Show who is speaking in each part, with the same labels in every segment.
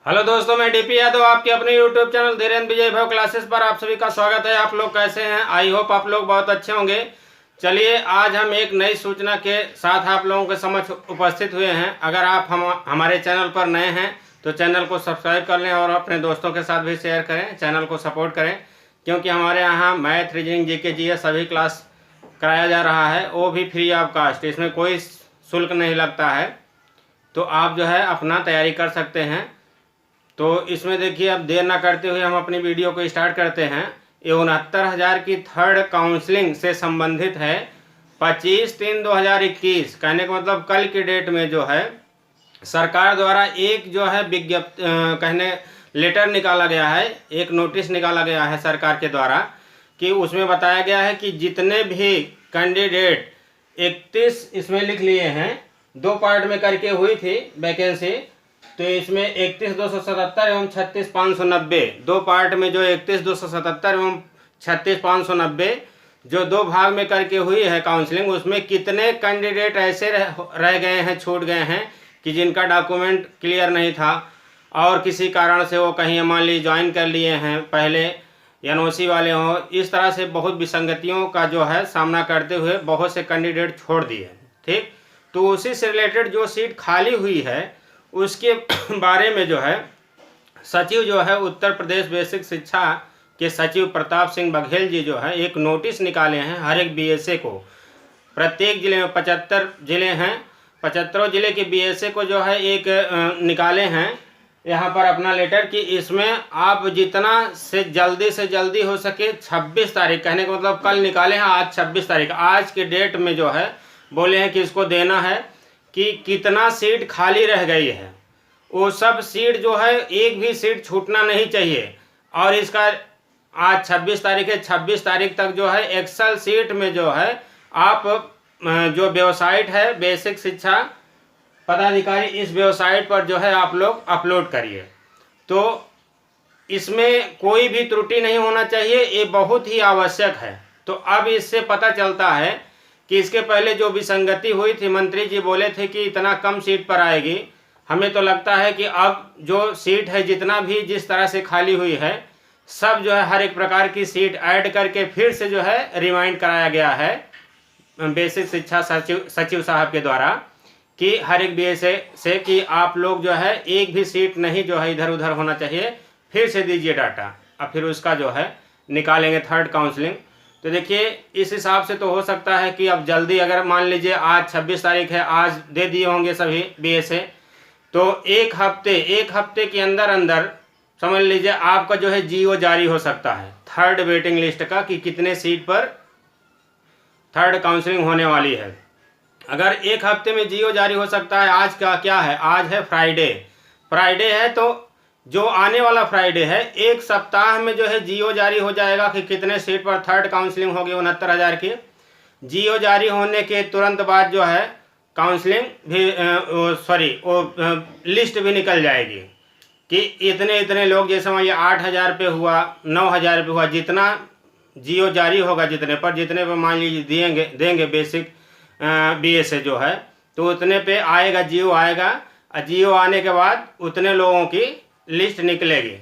Speaker 1: Hello दोस्तों, मैं DP Yadav आपके अपने यूट्यूब चैनल धीरेन्द्र विजय भव क्लासेस पर आप सभी का स्वागत है। आप लोग कैसे हैं? आई होप आप लोग बहुत अच्छे होंगे। चलिए, आज हम एक नई सूचना के साथ आप लोगों के समक्ष उपस्थित हुए हैं। अगर आप हमारे चैनल पर नए हैं तो चैनल को सब्सक्राइब कर लें और अपने दोस्तों के साथ भी शेयर करें, चैनल को सपोर्ट करें, क्योंकि हमारे यहाँ मैथ, रीजनिंग, जीके, जीएस सभी क्लास कराया जा रहा है, वो भी फ्री ऑफ कास्ट। इसमें कोई शुल्क नहीं लगता है, तो आप जो है अपना तैयारी कर सकते हैं। तो इसमें देखिए, अब देर ना करते हुए हम अपनी वीडियो को स्टार्ट करते हैं। ये 69,000 की थर्ड काउंसलिंग से संबंधित है। 25/3/2021 कहने का मतलब कल की डेट में जो है सरकार द्वारा एक जो है कहने लेटर निकाला गया है, एक नोटिस निकाला गया है सरकार के द्वारा, कि उसमें बताया गया है कि जितने भी कैंडिडेट 31 इसमें लिख लिए हैं, दो पार्ट में करके हुई थी वैकेंसी, तो इसमें 31,277 एवं 36,590 दो पार्ट में, जो 31,277 एवं 36,590 जो दो भाग में करके हुई है काउंसलिंग, उसमें कितने कैंडिडेट ऐसे रह गए हैं, छूट गए हैं कि जिनका डॉक्यूमेंट क्लियर नहीं था और किसी कारण से वो कहीं मान लीजिए ज्वाइन कर लिए हैं, पहले एनओसी वाले हों, इस तरह से बहुत विसंगतियों का जो है सामना करते हुए बहुत से कैंडिडेट छोड़ दिए। ठीक, तो उसी से रिलेटेड जो सीट खाली हुई है उसके बारे में जो है सचिव जो है उत्तर प्रदेश बेसिक शिक्षा के सचिव प्रताप सिंह बघेल जी जो है एक नोटिस निकाले हैं हर एक बीएसए को। प्रत्येक जिले में 75 जिले हैं, 75 जिले के बीएसए को जो है एक निकाले हैं यहाँ पर अपना लेटर, कि इसमें आप जितना से जल्दी हो सके 26 तारीख, कहने का मतलब कल निकाले हैं, आज 26 तारीख, आज के डेट में जो है बोले हैं कि इसको देना है कि कितना सीट खाली रह गई है, वो सब सीट जो है एक भी सीट छूटना नहीं चाहिए। और इसका आज 26 तारीख है, 26 तारीख तक जो है एक्सेल सीट में जो है आप जो वेबसाइट है बेसिक शिक्षा पदाधिकारी, इस वेबसाइट पर जो है आप लोग अपलोड करिए। तो इसमें कोई भी त्रुटि नहीं होना चाहिए, ये बहुत ही आवश्यक है। तो अब इससे पता चलता है कि इसके पहले जो विसंगति हुई थी, मंत्री जी बोले थे कि इतना कम सीट पर आएगी, हमें तो लगता है कि अब जो सीट है जितना भी जिस तरह से खाली हुई है, सब जो है हर एक प्रकार की सीट ऐड करके फिर से जो है रिमाइंड कराया गया है बेसिक शिक्षा सचिव साहब के द्वारा, कि हर एक बीएसए से कि आप लोग जो है एक भी सीट नहीं जो है इधर उधर होना चाहिए, फिर से दीजिए डाटा, अब फिर उसका जो है निकालेंगे थर्ड काउंसलिंग। तो देखिए, इस हिसाब से तो हो सकता है कि अब जल्दी, अगर मान लीजिए आज 26 तारीख है, आज दे दिए होंगे सभी बीएसए, तो एक हफ्ते के अंदर समझ लीजिए आपका जो है जीओ जारी हो सकता है थर्ड वेटिंग लिस्ट का, कि कितने सीट पर थर्ड काउंसलिंग होने वाली है। अगर एक हफ्ते में जीओ जारी हो सकता है, आज का क्या है, आज है फ्राइडे है, तो जो आने वाला फ्राइडे है, एक सप्ताह में जो है जीओ जारी हो जाएगा कि कितने सीट पर थर्ड काउंसलिंग होगी 69,000 की। जीओ जारी होने के तुरंत बाद जो है काउंसलिंग भी लिस्ट भी निकल जाएगी कि इतने लोग, जैसे मान लिया 8,000 पे हुआ, 9,000 पे हुआ, जितना जीओ जारी होगा जितने पर मान लीजिए देंगे बेसिक बीएसए जो है, तो उतने पे आएगा, जीओ आएगा, और जीओ आने के बाद उतने लोगों की लिस्ट निकलेगी,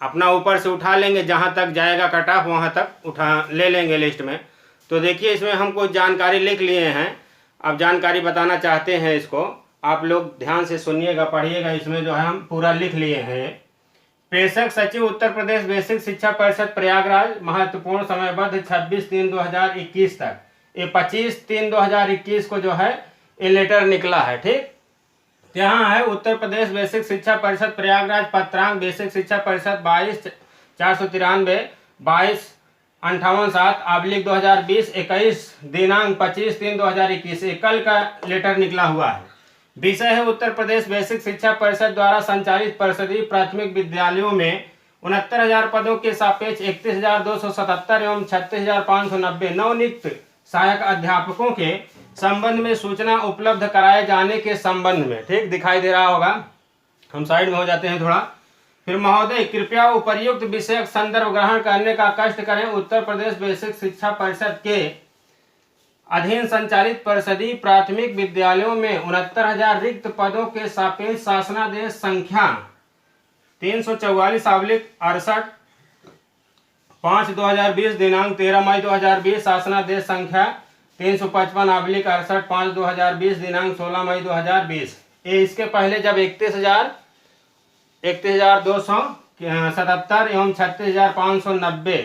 Speaker 1: अपना ऊपर से उठा लेंगे, जहाँ तक जाएगा कट ऑफ वहाँ तक उठा ले लेंगे लिस्ट में। तो देखिए, इसमें हम कुछ जानकारी लिख लिए हैं, अब जानकारी बताना चाहते हैं, इसको आप लोग ध्यान से सुनिएगा, पढ़िएगा। इसमें जो है हम पूरा लिख लिए हैं। प्रेषक सचिव उत्तर प्रदेश बेसिक शिक्षा परिषद प्रयागराज, महत्वपूर्ण समयबद्ध 26/3/2021 तक, ये 25/3/2021 को जो है ये लेटर निकला है। ठीक, यहाँ है उत्तर प्रदेश बेसिक शिक्षा परिषद प्रयागराज, पत्रांक बेसिक शिक्षा परिषद 22/493 22/58/7/2020 21 दिनांक 25/3/2021, कल का लेटर निकला हुआ है। विषय है उत्तर प्रदेश बेसिक शिक्षा परिषद द्वारा संचालित परिषदीय प्राथमिक विद्यालयों में 69,000 पदों के सापेक्ष 31,277 एवं 36,590 नवनियुक्त सहायक अध्यापकों के संबंध में सूचना उपलब्ध कराए जाने के संबंध में। ठीक, दिखाई दे रहा होगा, हम साइड में हो जाते हैं थोड़ा। फिर महोदय, कृपया उपर्युक्त विषयक संदर्भ ग्रहण करने का कष्ट करें। उत्तर प्रदेश बेसिक शिक्षा परिषद के अधीन संचालित परिषदीय प्राथमिक विद्यालयों में 69,000 रिक्त पदों के सापेक्ष शासनादेश संख्या 344/68 5/2020 दिनांक 13 मई 2020 शासनादेश संख्या 355/68 5/2020 दिनांक 16 मई 2020। ये इसके पहले जब 31,277 एवं 36,590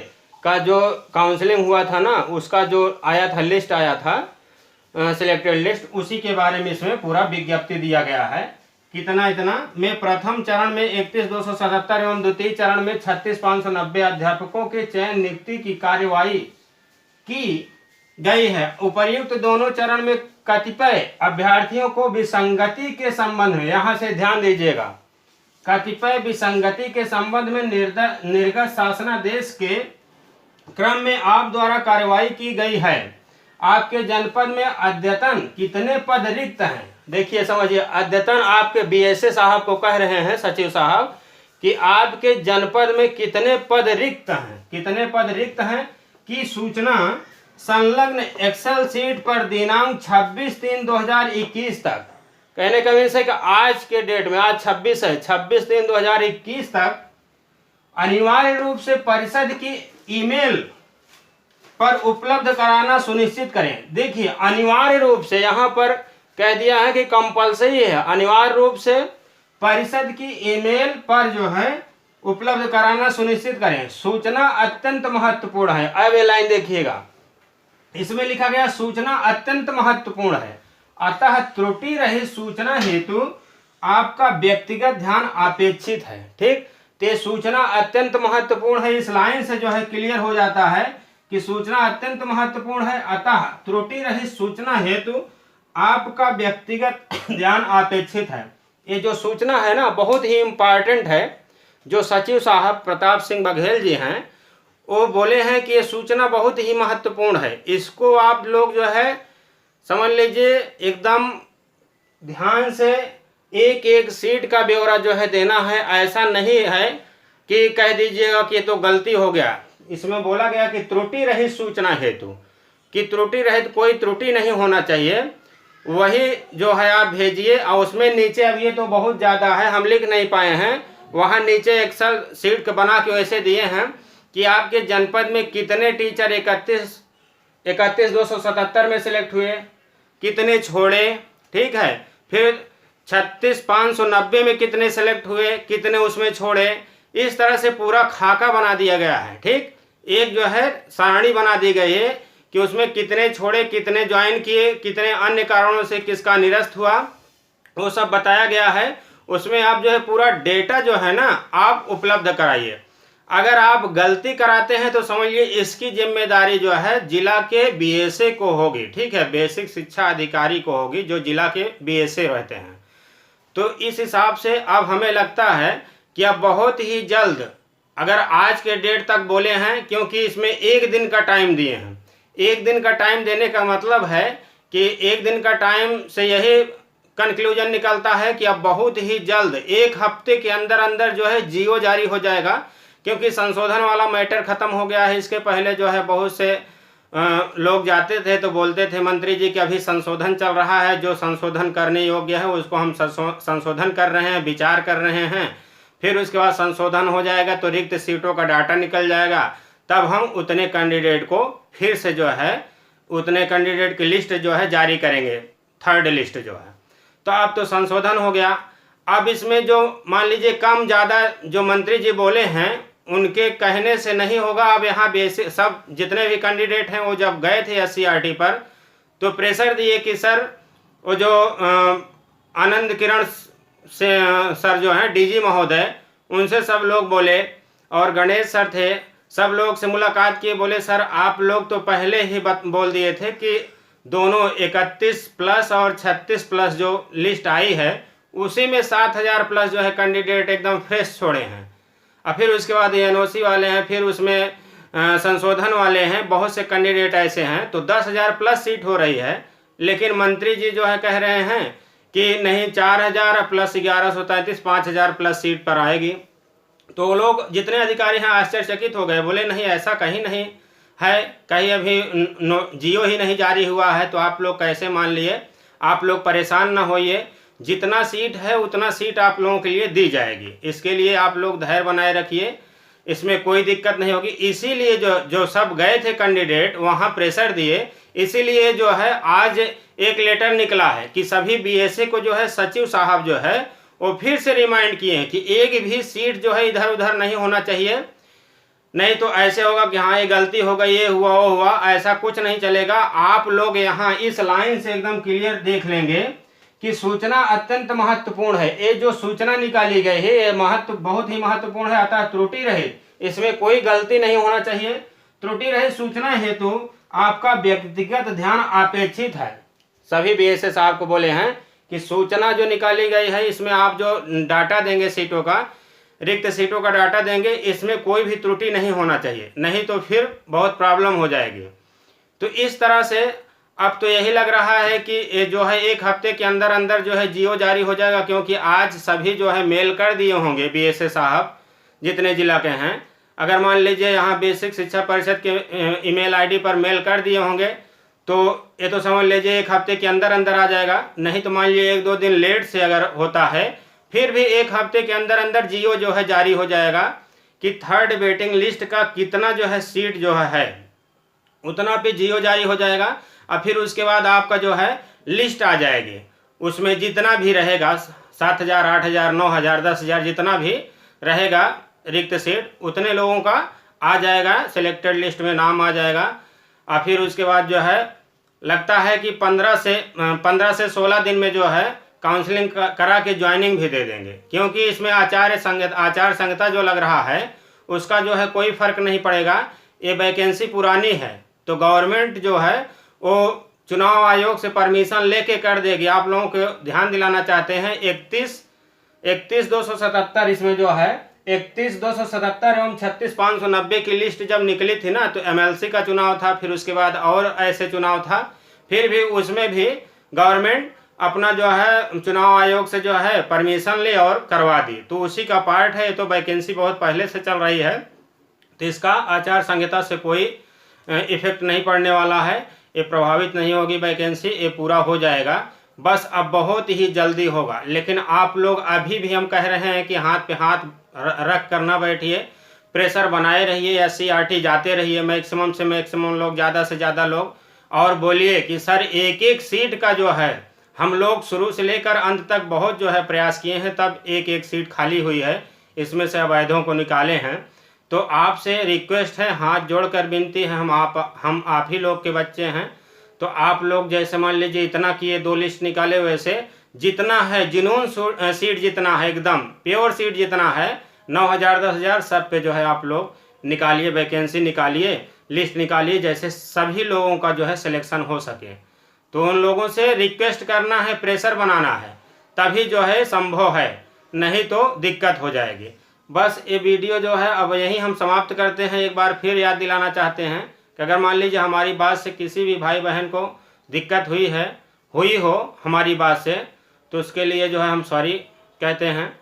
Speaker 1: का जो काउंसलिंग हुआ था ना, उसका जो आया था लिस्ट आया था सिलेक्टेड लिस्ट, उसी के बारे में इसमें पूरा विज्ञप्ति दिया गया है। कितना इतना में प्रथम चरण में 31,277 एवं द्वितीय चरण में 36,590 अध्यापकों के चयन नियुक्ति की कार्यवाही की गई है। उपर्युक्त दोनों चरण में कतिपय अभ्यर्थियों को विसंगति के संबंध में, यहां से ध्यान दीजिएगा, कतिपय विसंगति के संबंध में निर्गत शासनादेश के क्रम में आप द्वारा कार्यवाही की गई है। आपके जनपद में अद्यतन कितने पद रिक्त हैं? देखिए समझिए, अद्यतन आपके बीएसए साहब को कह रहे हैं सचिव साहब कि आपके जनपद में कितने पद रिक्त हैं, कितने पद रिक्त हैं की सूचना संलग्न एक्सेल शीट पर दिनांक 26/3/2021 तक, कहने का मीन्स है कि आज के डेट में, आज 26 है, 26/3/2021 तक अनिवार्य रूप से परिषद की ईमेल पर उपलब्ध कराना सुनिश्चित करें। देखिए अनिवार्य रूप से यहाँ पर कह दिया है कि कंपलसरी है, अनिवार्य रूप से परिषद की ईमेल पर जो है उपलब्ध कराना सुनिश्चित करें। सूचना अत्यंत महत्वपूर्ण है। अब ये लाइन देखिएगा, इसमें लिखा गया सूचना अत्यंत महत्वपूर्ण है, अतः त्रुटि रहित सूचना हेतु आपका व्यक्तिगत ध्यान अपेक्षित है। ठीक, तो सूचना अत्यंत महत्वपूर्ण है, इस लाइन से जो है क्लियर हो जाता है कि सूचना अत्यंत महत्वपूर्ण है, अतः त्रुटि रहित सूचना हेतु आपका व्यक्तिगत ध्यान अपेक्षित है। ये जो सूचना है ना बहुत ही इम्पॉर्टेंट है। जो सचिव साहब प्रताप सिंह बघेल जी हैं वो बोले हैं कि ये सूचना बहुत ही महत्वपूर्ण है, इसको आप लोग जो है समझ लीजिए एकदम ध्यान से एक एक सीट का ब्यौरा जो है देना है। ऐसा नहीं है कि कह दीजिएगा कि ये तो गलती हो गया। इसमें बोला गया कि त्रुटि रहित सूचना हेतु, कि त्रुटि रहित, कोई त्रुटि नहीं होना चाहिए, वही जो है आप भेजिए। और उसमें नीचे, अब ये तो बहुत ज़्यादा है हम लिख नहीं पाए हैं, वहाँ नीचे एक्सेल सीट बना के वैसे दिए हैं कि आपके जनपद में कितने टीचर 31,277 में सिलेक्ट हुए, कितने छोड़े, ठीक है, फिर 36,590 में कितने सेलेक्ट हुए, कितने उसमें छोड़े, इस तरह से पूरा खाका बना दिया गया है। ठीक, एक जो है सारणी बना दी गई है कि उसमें कितने छोड़े, कितने ज्वाइन किए, कितने अन्य कारणों से किसका निरस्त हुआ, वो सब बताया गया है। उसमें आप जो है पूरा डेटा जो है ना आप उपलब्ध कराइए। अगर आप गलती कराते हैं तो समझिए इसकी जिम्मेदारी जो है जिला के बीएसए को होगी। ठीक है, बेसिक शिक्षा अधिकारी को होगी, जो जिला के बीएसए रहते हैं। तो इस हिसाब से अब हमें लगता है कि अब बहुत ही जल्द, अगर आज के डेट तक बोले हैं, क्योंकि इसमें एक दिन का टाइम दिए हैं। एक दिन का टाइम देने का मतलब है कि एक दिन का टाइम से यही कंक्लूजन निकलता है कि अब बहुत ही जल्द, एक हफ्ते के अंदर अंदर जो है जीओ जारी हो जाएगा, क्योंकि संशोधन वाला मैटर खत्म हो गया है। इसके पहले जो है बहुत से लोग जाते थे तो बोलते थे मंत्री जी कि अभी संशोधन चल रहा है, जो संशोधन करने योग्य है उसको हम संशोधन कर रहे हैं, विचार कर रहे हैं, फिर उसके बाद संशोधन हो जाएगा तो रिक्त सीटों का डाटा निकल जाएगा, तब हम उतने कैंडिडेट को फिर से जो है उतने कैंडिडेट की लिस्ट जो है जारी करेंगे, थर्ड लिस्ट जो है। तो अब तो संशोधन हो गया। अब इसमें जो मान लीजिए कम ज़्यादा जो मंत्री जी बोले हैं उनके कहने से नहीं होगा। अब यहाँ बेसिक सब जितने भी कैंडिडेट हैं वो जब गए थे SCRT पर तो प्रेशर दिए कि सर वो जो आनंद किरण से सर जो हैं DG महोदय, उनसे सब लोग बोले, और गणेश सर थे, सब लोग से मुलाकात किए, बोले सर आप लोग तो पहले ही बोल दिए थे कि दोनों 31+ और 36+ जो लिस्ट आई है उसी में 7,000+ जो है कैंडिडेट एकदम फ्रेश छोड़े हैं। और फिर उसके बाद NOC वाले हैं, फिर उसमें संशोधन वाले हैं, बहुत से कैंडिडेट ऐसे हैं, तो 10,000+ सीट हो रही है। लेकिन मंत्री जी जो है कह रहे हैं कि नहीं 4,000 + 1133 5,000+ सीट पर आएगी। तो लोग जितने अधिकारी हैं आश्चर्यचकित हो गए, बोले नहीं ऐसा कहीं नहीं है, कहीं अभी जियो ही नहीं जारी हुआ है, तो आप लोग कैसे मान लिए, आप लोग परेशान ना होइए। जितना सीट है उतना सीट आप लोगों के लिए दी जाएगी। इसके लिए आप लोग धैर्य बनाए रखिए, इसमें कोई दिक्कत नहीं होगी। इसीलिए जो सब गए थे कैंडिडेट वहाँ प्रेशर दिए, इसीलिए जो है आज एक लेटर निकला है कि सभी बीएसए को जो है सचिव साहब जो है वो फिर से रिमाइंड किए हैं कि एक भी सीट जो है इधर उधर नहीं होना चाहिए, नहीं तो ऐसे होगा कि हाँ ये गलती हो गई, ये हुआ वो हुआ, ऐसा कुछ नहीं चलेगा। आप लोग यहाँ इस लाइन से एकदम क्लियर देख लेंगे कि सूचना अत्यंत महत्वपूर्ण है। ये जो सूचना निकाली गई है ये बहुत ही महत्वपूर्ण है, अतः त्रुटि रहित, इसमें कोई गलती नहीं होना चाहिए। त्रुटि रहित सूचना हेतु आपका व्यक्तिगत ध्यान अपेक्षित है। सभी बीएसए साहब को बोले हैं कि सूचना जो निकाली गई है इसमें आप जो डाटा देंगे सीटों का, रिक्त सीटों का डाटा देंगे, इसमें कोई भी त्रुटि नहीं होना चाहिए, नहीं तो फिर बहुत प्रॉब्लम हो जाएगी। तो इस तरह से अब तो यही लग रहा है कि ये जो है एक हफ्ते के अंदर अंदर जो है जीओ जारी हो जाएगा, क्योंकि आज सभी जो है मेल कर दिए होंगे बीएसए साहब जितने जिला के हैं। अगर मान लीजिए यहाँ बेसिक शिक्षा परिषद के ईमेल आईडी पर मेल कर दिए होंगे तो ये तो समझ लीजिए एक हफ्ते के अंदर अंदर आ जाएगा। नहीं तो मान लीजिए 1-2 दिन लेट से अगर होता है फिर भी एक हफ्ते के अंदर अंदर जीओ जो है जारी हो जाएगा कि थर्ड वेटिंग लिस्ट का कितना जो है सीट जो है उतना पे जीओ जारी हो जाएगा। और फिर उसके बाद आपका जो है लिस्ट आ जाएगी, उसमें जितना भी रहेगा 7,000, 8,000, 9,000, 10,000 जितना भी रहेगा रिक्त सीट उतने लोगों का आ जाएगा, सिलेक्टेड लिस्ट में नाम आ जाएगा। और फिर उसके बाद जो है लगता है कि 15 से 16 दिन में जो है काउंसलिंग करा के ज्वाइनिंग भी दे देंगे, क्योंकि इसमें आचार संहिता जो लग रहा है उसका जो है कोई फर्क नहीं पड़ेगा। ये वैकेंसी पुरानी है तो गवर्नमेंट जो है वो चुनाव आयोग से परमिशन लेके कर देगी। आप लोगों को ध्यान दिलाना चाहते हैं 31,277 इसमें जो है 31,277 एवं 36,590 की लिस्ट जब निकली थी ना तो एमएलसी का चुनाव था, फिर उसके बाद और ऐसे चुनाव था, फिर भी उसमें भी गवर्नमेंट अपना जो है चुनाव आयोग से जो है परमिशन ले और करवा दी। तो उसी का पार्ट है। तो वैकेंसी बहुत पहले से चल रही है तो इसका आचार संहिता से कोई इफेक्ट नहीं पड़ने वाला है, ये प्रभावित नहीं होगी वैकेंसी, ये पूरा हो जाएगा। बस अब बहुत ही जल्दी होगा। लेकिन आप लोग अभी भी हम कह रहे हैं कि हाथ पे हाथ रख कर ना बैठिए, प्रेशर बनाए रहिए, SCRT जाते रहिए, मैक्सिमम से मैक्सिमम लोग, ज़्यादा से ज़्यादा लोग, और बोलिए कि सर एक एक सीट का जो है हम लोग शुरू से लेकर अंत तक बहुत जो है प्रयास किए हैं, तब एक एक सीट खाली हुई है, इसमें से अवैधों को निकाले हैं। तो आपसे रिक्वेस्ट है, हाथ जोड़कर विनती है, हम आप ही लोग के बच्चे हैं। तो आप लोग जैसे मान लीजिए इतना किए, 2 लिस्ट निकाले, वैसे जितना है जिनून सीट जितना है, एकदम प्योर सीट जितना है 9,000, 10,000 सब पे जो है आप लोग निकालिए, वैकेंसी निकालिए, लिस्ट निकालिए, जैसे सभी लोगों का जो है सिलेक्शन हो सके। तो उन लोगों से रिक्वेस्ट करना है, प्रेशर बनाना है, तभी जो है संभव है, नहीं तो दिक्कत हो जाएगी। बस ये वीडियो जो है अब यहीं हम समाप्त करते हैं। एक बार फिर याद दिलाना चाहते हैं कि अगर मान लीजिए हमारी बात से किसी भी भाई बहन को दिक्कत हुई हो हमारी बात से, तो उसके लिए जो है हम सॉरी कहते हैं।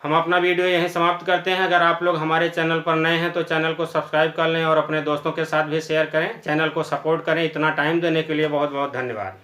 Speaker 1: हम अपना वीडियो यहीं समाप्त करते हैं। अगर आप लोग हमारे चैनल पर नए हैं तो चैनल को सब्सक्राइब कर लें और अपने दोस्तों के साथ भी शेयर करें, चैनल को सपोर्ट करें। इतना टाइम देने के लिए बहुत बहुत धन्यवाद।